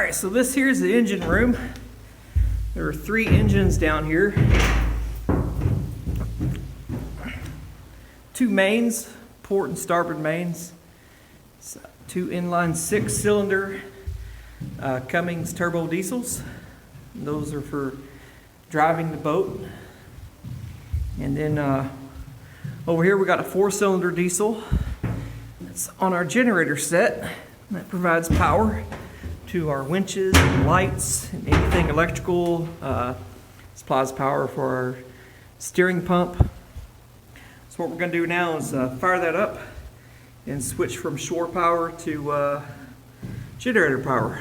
Alright, so this here is the engine room. There are 3 engines down here. 2 mains, port and starboard mains. 2 inline 6-cylinder Cummins turbo diesels. Those are for driving the boat. And then over here we got a 4-cylinder diesel. It's on our generator set. That provides power to our winches and lights and anything electrical. Supplies power for our steering pump. So what we're going to do now is fire that up and switch from shore power to generator power.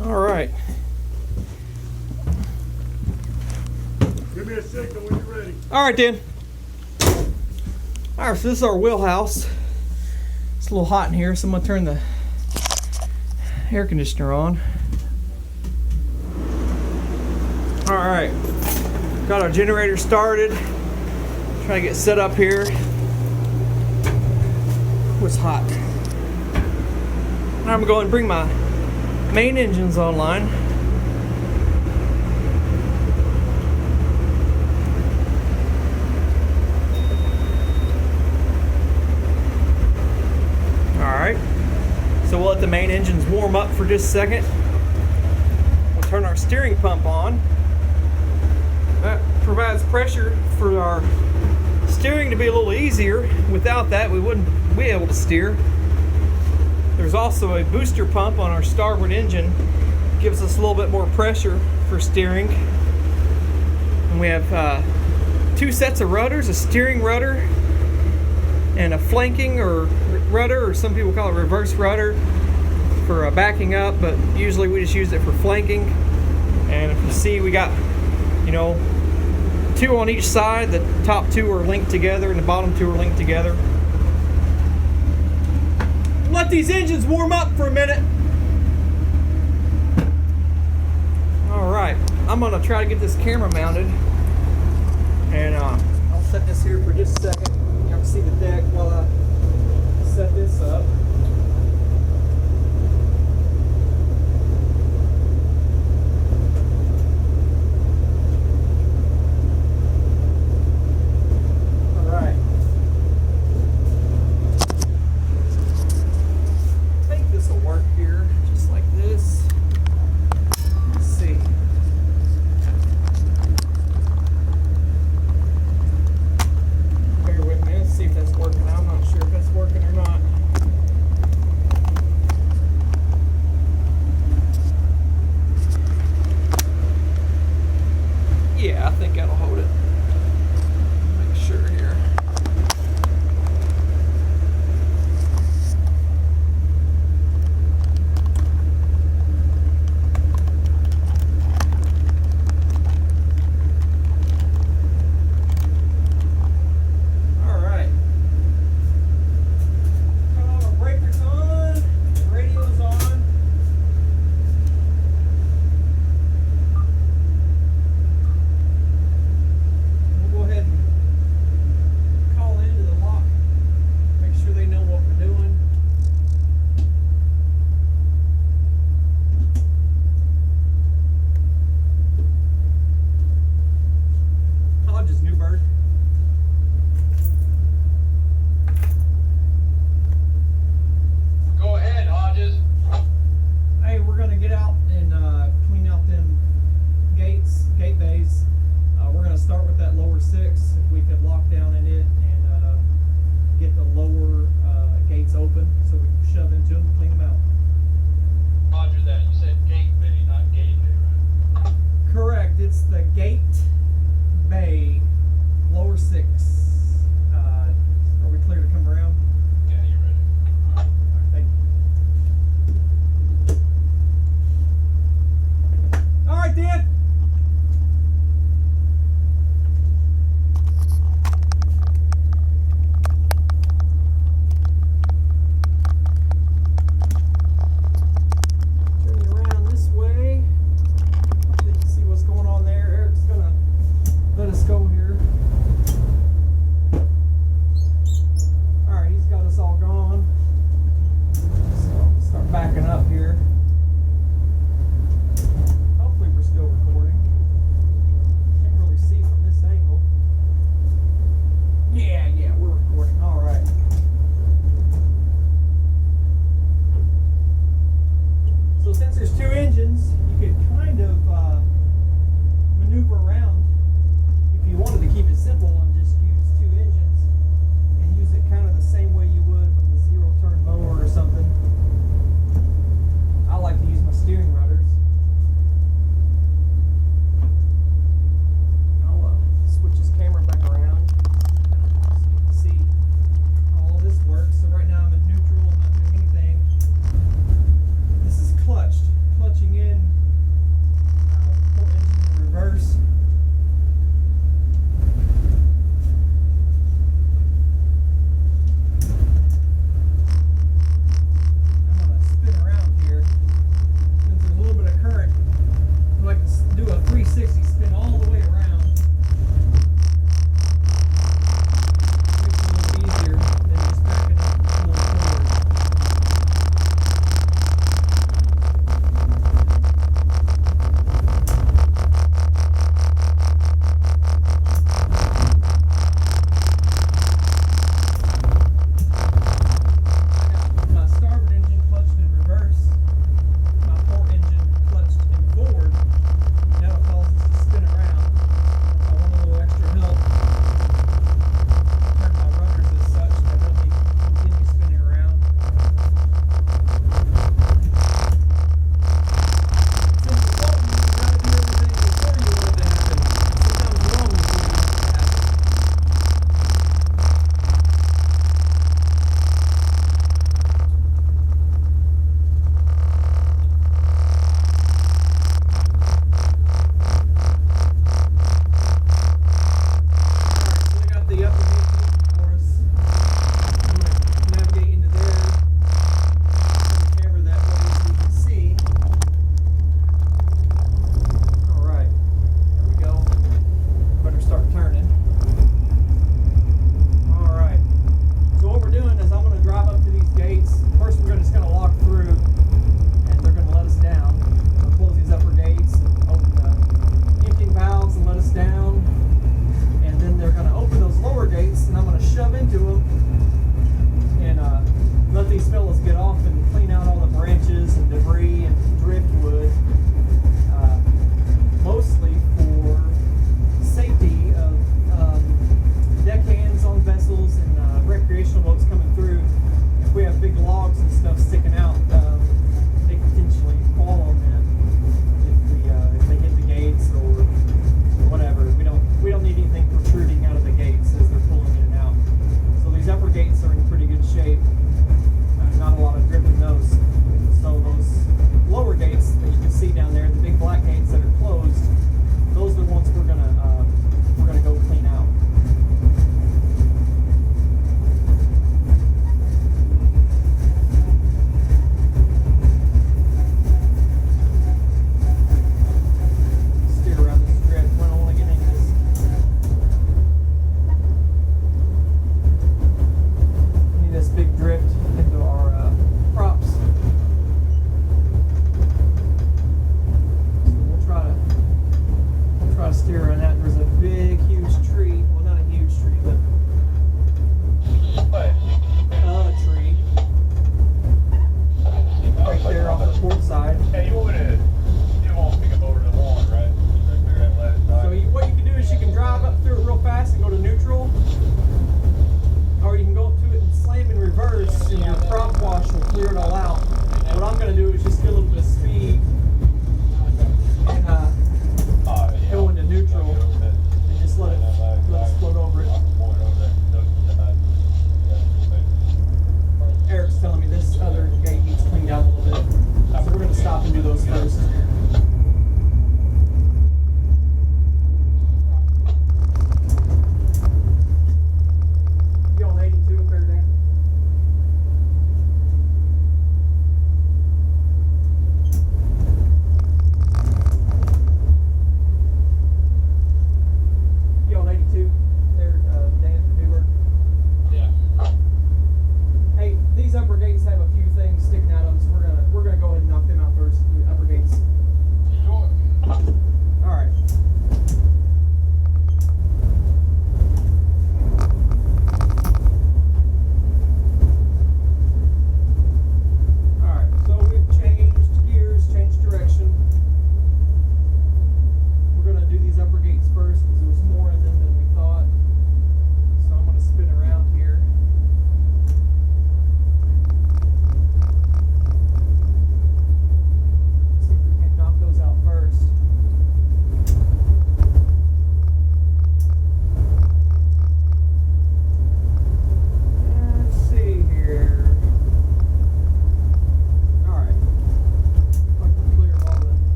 Alright. Give me a signal when you're ready. Alright then. Alright, so this is our wheelhouse. It's a little hot in here, so I'm going to turn the air conditioner on. Alright. Got our generator started. Trying to get set up here. It was hot. Now I'm going to bring my main engines online. Alright, so we'll let the main engines warm up for just a second. We'll turn our steering pump on. That provides pressure for our steering to be a little easier. Without that, we wouldn't be able to steer. There's also a booster pump on our starboard engine. Gives us a little bit more pressure for steering. And we have 2 sets of rudders, a steering rudder and a flanking or rudder, or some people call it reverse rudder, for backing up, but usually we just use it for flanking. And if you see, we got, 2 on each side. The top 2 are linked together and the bottom 2 are linked together. Let these engines warm up for a minute. Alright, I'm going to try to get this camera mounted. And I'll set this here for just a second. You can see the deck while I set this up.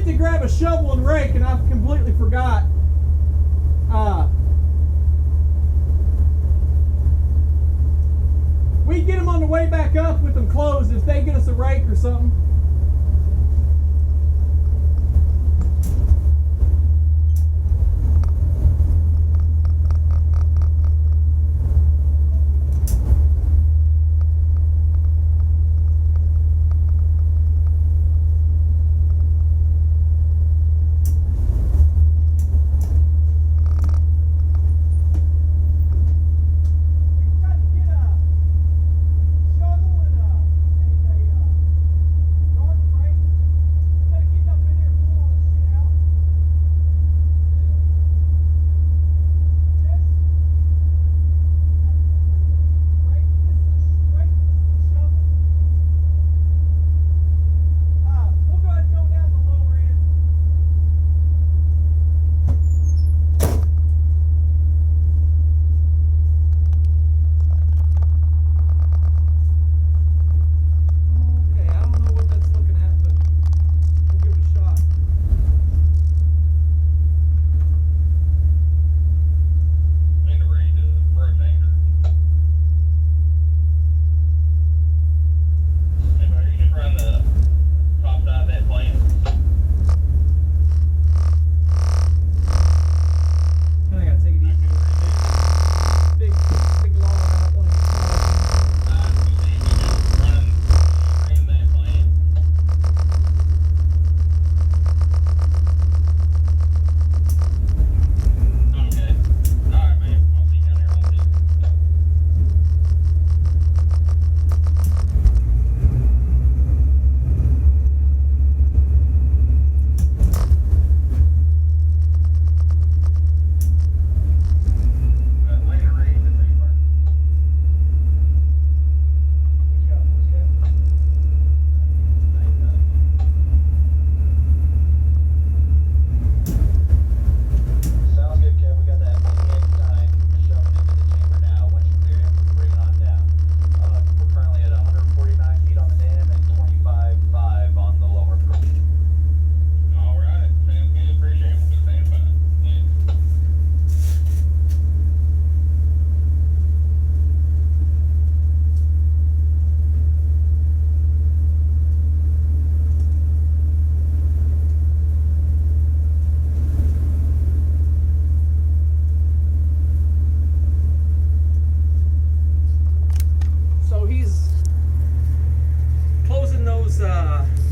meant to grab a shovel and rake, and I completely forgot. We get them on the way back up with them closed if they get us a rake or something.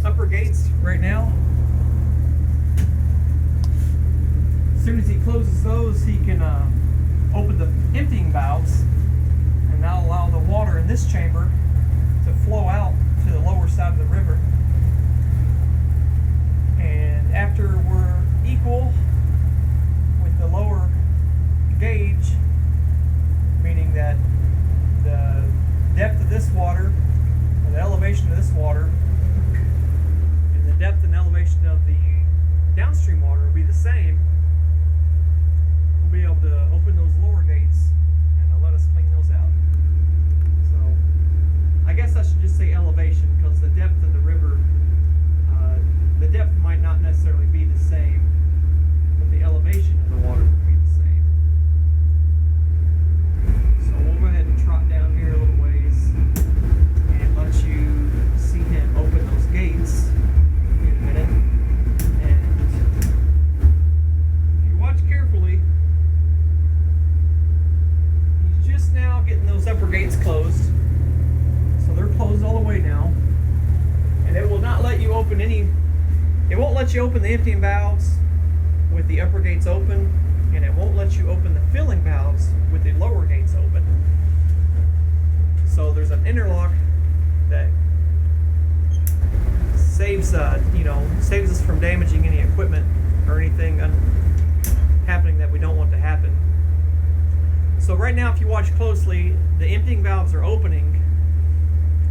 Upper gates right now. As soon as he closes those, he can open the emptying valves, and that'll allow the water in this chamber to flow out to the lower side of the river. And after we're equal with the lower gauge, meaning that the depth of this water, or the elevation of this water, and the depth and elevation of the downstream water will be the same, we'll be able to open those lower gates and they'll let us clean those out. So I guess I should just say elevation, because the depth of the river, the depth might not necessarily be the same, but the elevation of the water will be the same. So we'll go ahead and trot down here a little ways and let you see him open those gates in a minute. And if you watch carefully, he's just now getting those upper gates closed. So they're closed all the way now. And it will not let you open any, it won't let you open the emptying valves with the upper gates open, and it won't let you open the filling valves with the lower gates open. So there's an interlock that saves saves us from damaging any equipment or anything happening that we don't want to happen. So right now, if you watch closely, the emptying valves are opening,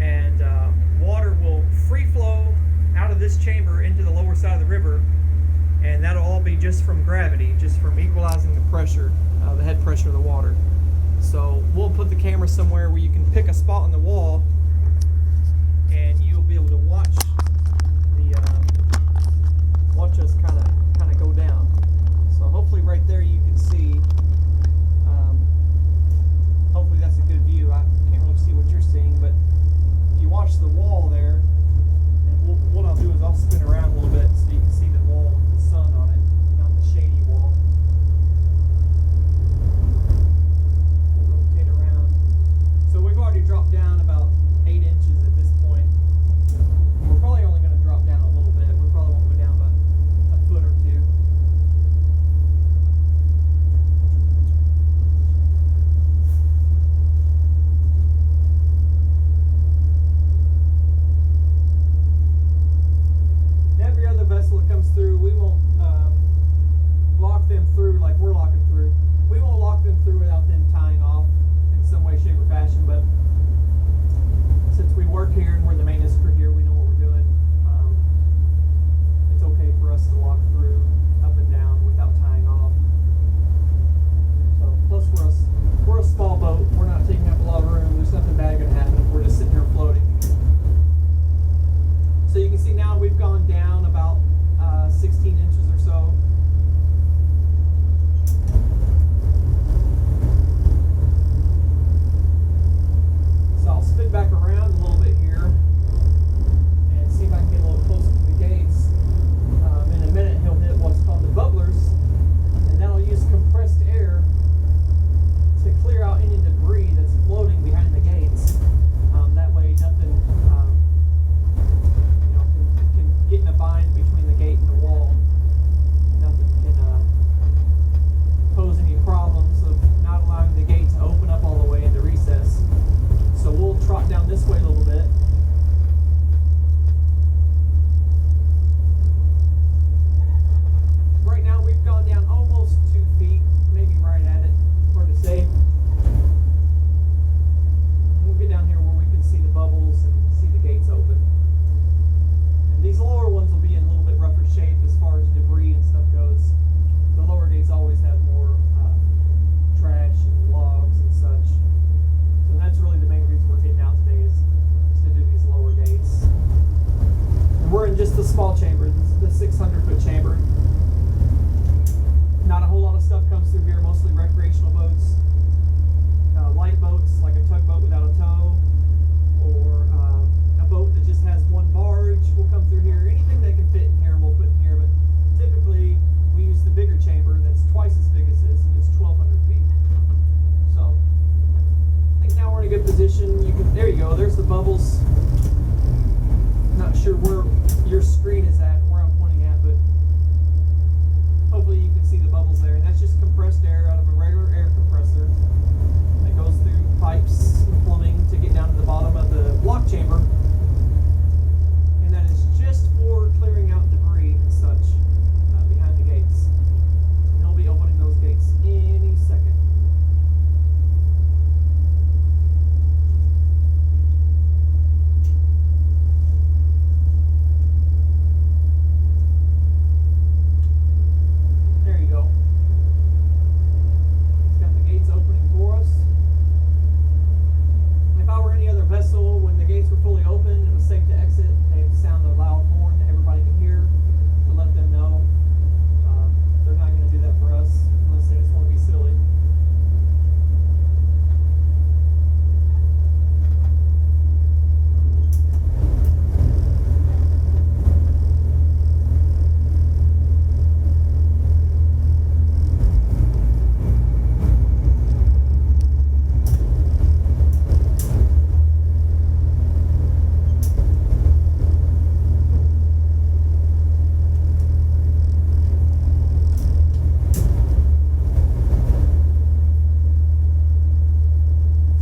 and water will free flow out of this chamber into the lower side of the river, and that'll all be just from gravity, just from equalizing the pressure, the head pressure of the water. So we'll put the camera somewhere where you can pick a spot on the wall, and you'll be able to watch watch us kind of go down. So hopefully right there you can see. Hopefully that's a good view. I can't really see what you're seeing, but if you watch the wall there, and what I'll do is I'll spin around a little bit so you can see the wall with the sun on it, not the shady wall. We'll rotate around. So we've already dropped down about 8 inches at this point. We're probably only going to drop down a little bit. We probably won't go down but a foot or two. Every other vessel that comes through, we won't lock them through like we're locking through. We won't lock them through without them tying off in some way, shape, or fashion, but since we work here and we're the maintenance crew here, we know what we're doing. It's okay for us to lock through up and down without tying off. So, plus we're a small boat. We're not taking up a lot of room. There's nothing bad going to happen if we're just sitting here floating. So you can see now we've gone down about 16 inches or so. So I'll spin back around a little bit here and see if I can get a little closer to the gates. In a minute he'll hit what's called the bubblers, and that'll use compressed air to clear out any debris that's floating behind the gates. That way nothing can get in a bind between the gate and the wall. Nothing can pose any problems of not allowing the gate to open up all the way into recess. So we'll trot down this way a little bit. Right now we've gone down almost 2 feet, maybe right at it, hard to say. We'll get down here where we can see the bubbles and see the gates open. And these lower ones will be in a little bit rougher shape as far as debris and stuff goes. The lower gates always have more trash and logs and such. So that's really the main reason we're getting out today is to do these lower gates. And we're in just the small chamber. This is the 600-foot chamber. Not a whole lot of stuff comes through here, mostly recreational boats. Light boats, like a tugboat without a tow, or a boat that just has one barge will come through here. Anything that can fit in here we'll put in here, but typically we use the bigger chamber that's twice as big as this, and it's 1,200 feet. So I think now we're in a good position. There you go, there's the bubbles. Not sure where your screen is at, where I'm pointing at, but hopefully you can see the bubbles there. And that's just compressed air out of a regular air compressor that goes through pipes and plumbing to get down to the bottom of the block chamber. And that is just for clearing out debris and such behind the gates. And he'll be opening those gates any second. There you go. He's got the gates opening for us. If I were any other vessel, when the gates were fully open and it was safe to exit, they'd sound a loud horn that everybody can hear to let them know. They're not going to do that for us unless they just want to be silly.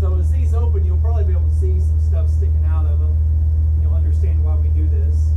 So as these open, you'll probably be able to see some stuff sticking out of them. You'll understand why we do this.